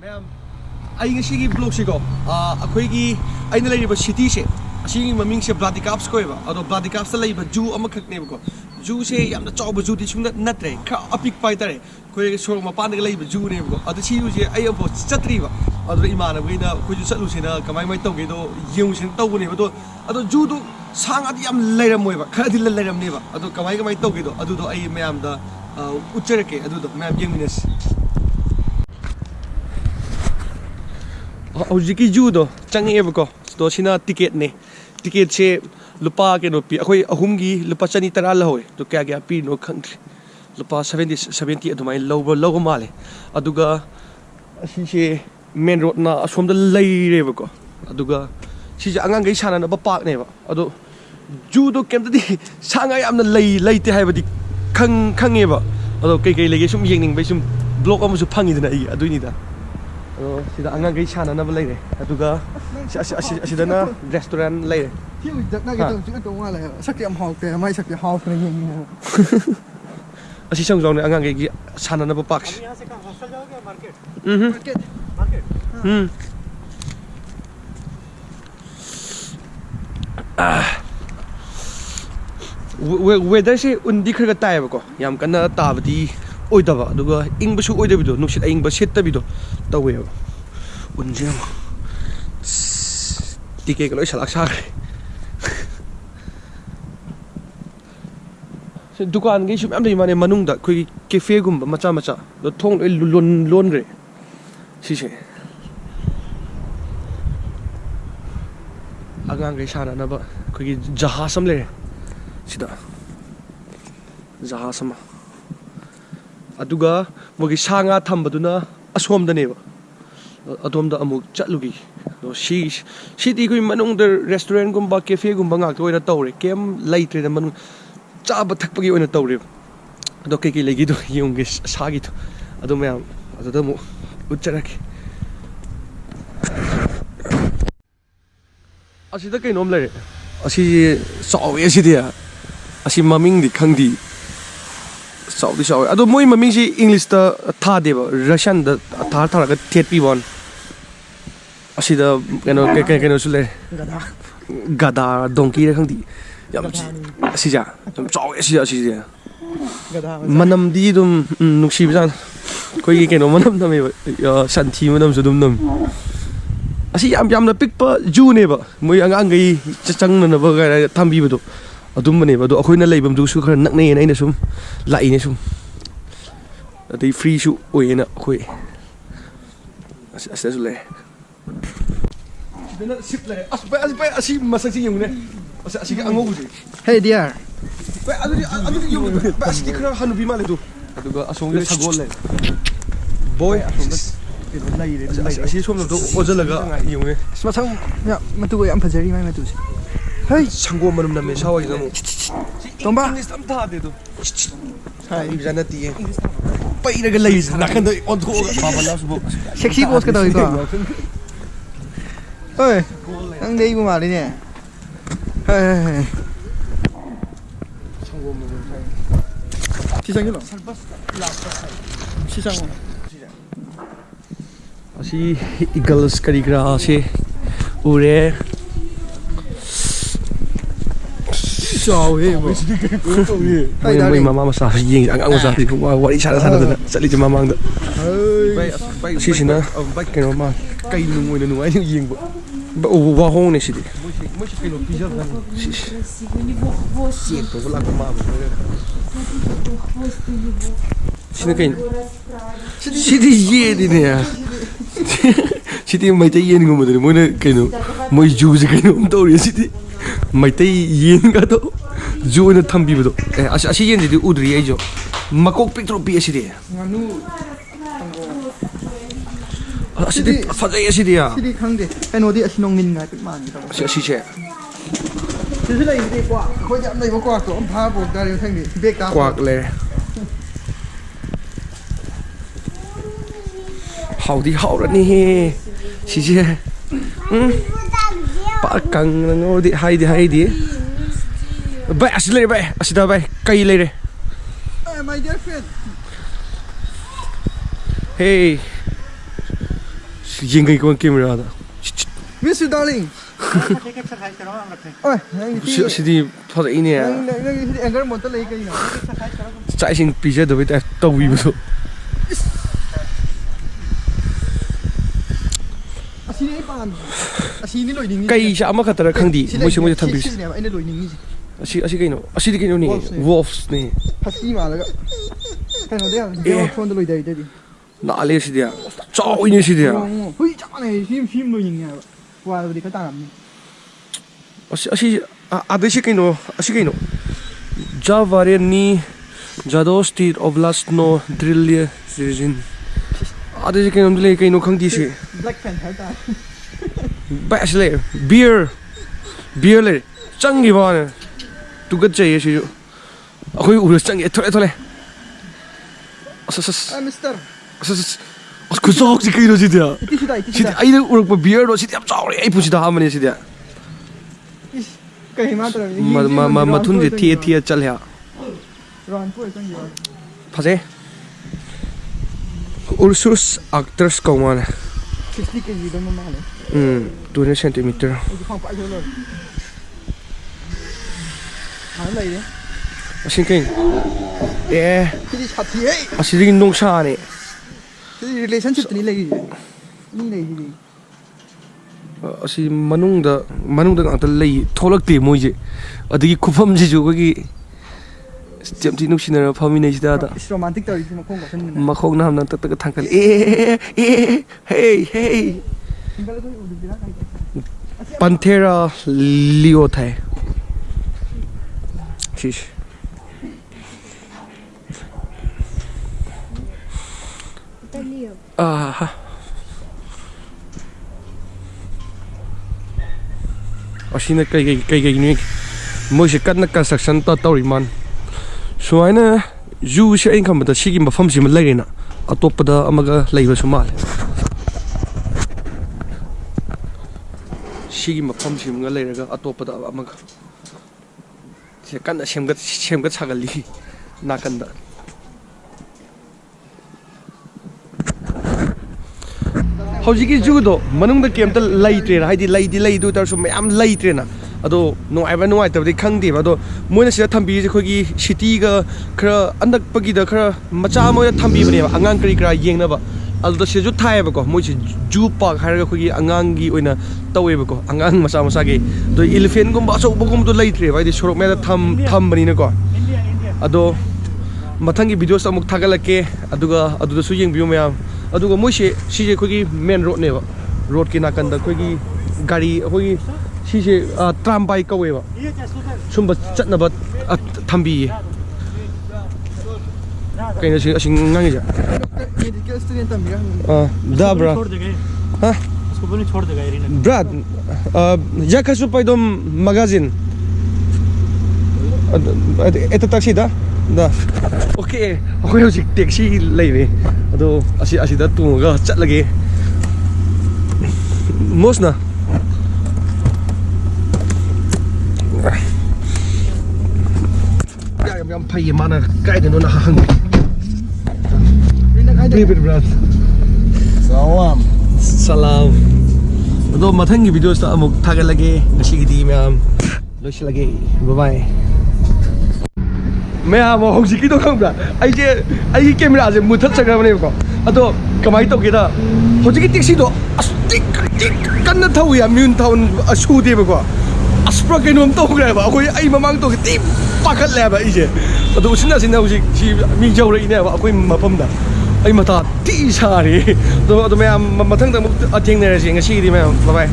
Ma'am, I ngasi vlog sigo. Ako'y ay nalay ba city siya. Asi maming siya Vladikavkaz ko iba. Ado Vladikavkaz leiba zoo amakak ne ko. Zoo siya yam na chaoba zoo di sung natre. Ka apikpa tare. Ko'y sorok mapan na leiba zoo ne ko. Ado si siya ay abo chatri ba. Ado imana ko'y na ko'y sa lusin na kamay may tawag ito yung sin tawag ne ba to. Ado zoo do sang at yam layram mo iba. Kaya di layram ne ba. Ado kamay tawag ito. Ado do ay mayam da utcherke. Ado do mayam yung minas. Hojiki judo changi ko sto sina ticket ne ticket che lupa ke no pi akoi ahumgi lupa chani tara la hoy to kya kya pi no khang lupa 70 adumai logo male aduga asi che main road na asom da lai re ko aduga si angang gai sana na ba park ne ba adu judo kem di sanga yam na lai te hai ba di khang e ba adu kai lege sum yengning bai sum block amu su phangi dina ai adu ni da sida angang gai chana na balai re aduga asida na restaurant lai re hiu na ga to to wa la sakti am hawk te mai sakti hawk ne yin asi sang jong ne angang gai chana na ba park हम यहां से कहां hostel जाओगे market weather se undi khar ga tai ba ko yam kana ta badi oidaba aduga ingba su oidabido nuksit ingba settabido tawe unje tike ko loi salak sa se dukan gi sum am dei mane manung da khoi cafe gum macha do thong lon re si se agang gi sana na ba khoi jahasam le sida jahasam aduga mogi sanga thambaduna asomda neba adomda amuk chatlugi no si ti koi manung der restaurant gumba cafe gumba ngak toina tawre kem laitre na manung chaba thakpagi oina tawre ado kei legi do yungge sagi to ado mayam ado mo ucharaki asida kai nom lare asi sawe asidia asi maming di khangdi Saudi ado moi maming si English ta tha deba Russian da thar ga thet pi bon asida keno sule gada donkey ra khangdi yam asija chaw asija manam di dum nuksi bisan koi keno manam na me santhi manam su dum nam asi yam na pikpa ju ne ba moi angang gai chang na ba ga thambi ba do adum ne ba do akoina leibam du su khar nak ne na sum lai ne sum ati free su oina khoi asa su le dena sip le as asi masak si yung ne asi ga angogu de hey dear ba adu yung ba asi khara hanu bi male do aduga asong le sagol le boy asong lai le asi som do ojalaga yung ne smathang ya matu am phajari mai matu si hey sango manum na me sawai na mo tomba sam tha de do hai bijana ti pai na ga lai nakanda on tho baba la su sexy pose ka doi ko oi nang dei bu ma le ne hey sango manum sai si상 길로 si상 asi eagles karigra ase ure Sawi mo. May mama masa ying ang masa di wali sana da sali ti mamang da. Ay si sina bike keno ma kai nungoy na nungoy ying ba. Ba wa hong ne sidi. Mo si kilo pizza da. Si to wala ko ma. Sina kain. Sidi ye di ne ya. Sidi mai tai ye ngo mo de mo na keno. Mo juice keno to ri sidi. Mai tai yen ga to ju na thambi ba do asi yen di udri ai jo makok pictro pi asi de nganu asi de fazai asi de ya sidi khangde eno di asinong ngin ngai pik man asi che sidi lai di kwa khoi jam nei ba kwa to am pha bo da ri thang di bek ta kwak le haudi haurani he si che pa kang ngo di hai di bai asile bai asida bai kai le re my dear friend hey Yengai ko ang camera da. Miss you darling. Oi, Sidi phara ini ya. nang anger mo to lay kayo. Chai sing pizza do bit to wi bu. Asini pan. Asini loy ning. Kai sha ama khatara khangdi. Moi se moi thambi. Aina loy ning ni. Asi kaino. Asi di kaino ni. Wolves ni. Phasi ma laga. Kaino de phone do loy dai dai. Na ale si dia. Chaw ini si dia. Hui cha ne sim loy ning ya. Wa di ka ta nam ni. Asi ada si kaino. Asi kaino. Javare ni Jadosti Oblastno Drillia Season. Ada si kaino dile kaino khangdi si. Black Panther ta. Basle beer le changi ba tu gat chai si akhoi ur changi thole thole asas Mister. asas ku sok si kaino si dia si ai le ur pa beer ro si dia chaw ai pu si da hamane si dia Kai ma tra. ma thun de thie chal ya Ron po changi. phase Ursus actors ko man 60 kg do ma le. 200 centimeter. Asin kain. Asin nong sa ni. Relationship ni lagi. Ni lagi. Asin manung da ang ta lay tholak ti moi je. Adagi khufam ji ju gi Jamti nuk sinara famine ji da. Romantic tori ma khong ko san. Ma khong na ham na tak thangkal hey. Panthera leo thai. Shish. Ha. Asina kai ni. Mo se kat na construction ta tori man. Suaina zoo se in kam da sigi mafam si ma leina. Atopada amaga leiba sumal. Sigi mafam si mga leiraga atopada amaga. Se kanna semgat sagali nakanda. Hojiki judo manung da kem ta leitre na haidi lei du tar su mayam leitre na ado no ai tabdi khangdi ba do moina sida thambi je khogi city ga khara andak pagi da khara macha moya thambi bane ba angang kri kra yengna ba aldo se ju thai ba ko moi se ju park har ga khogi angang gi oina tawe ba ko angang macha ge do elephant gum ba so bogum do leitre ba di sorok me da tham bani na ko ado mathangi videos amuk thagalake aduga su yeng biu mayam aduga moi se je khogi main road ne ba road ki nakanda khogi gari khogi 시제 트람바이 까웨바 숨바 짰나바 탐비 그냥 신강이자 medical student हम दाब्रा हाँ उसको बोले छोड़ देगा arena broad या खासु पाइदम magazine eta taxi da okay ako yung taxi lay ado asi da tunga chatlage mosna yang pai mana kai de no na hang David brad salam do mathangi videos ta amuk thagal lage ngasi gi di myam lois lage bye bye me am hoji ki do khang bra ai camera je muthat chaga bane ko ado kamai to gida hoji ki taxi do astik kan na thau ya mun thau asu de ba ko aspra ke nom to gra ba koi ai mamang to ti pakhat le ba ije ado usina sina hoji si mi jau re ine ba koi mapam da ai mata ti sa re do me am mathang da mu atheng ne re ngasi di me bye bye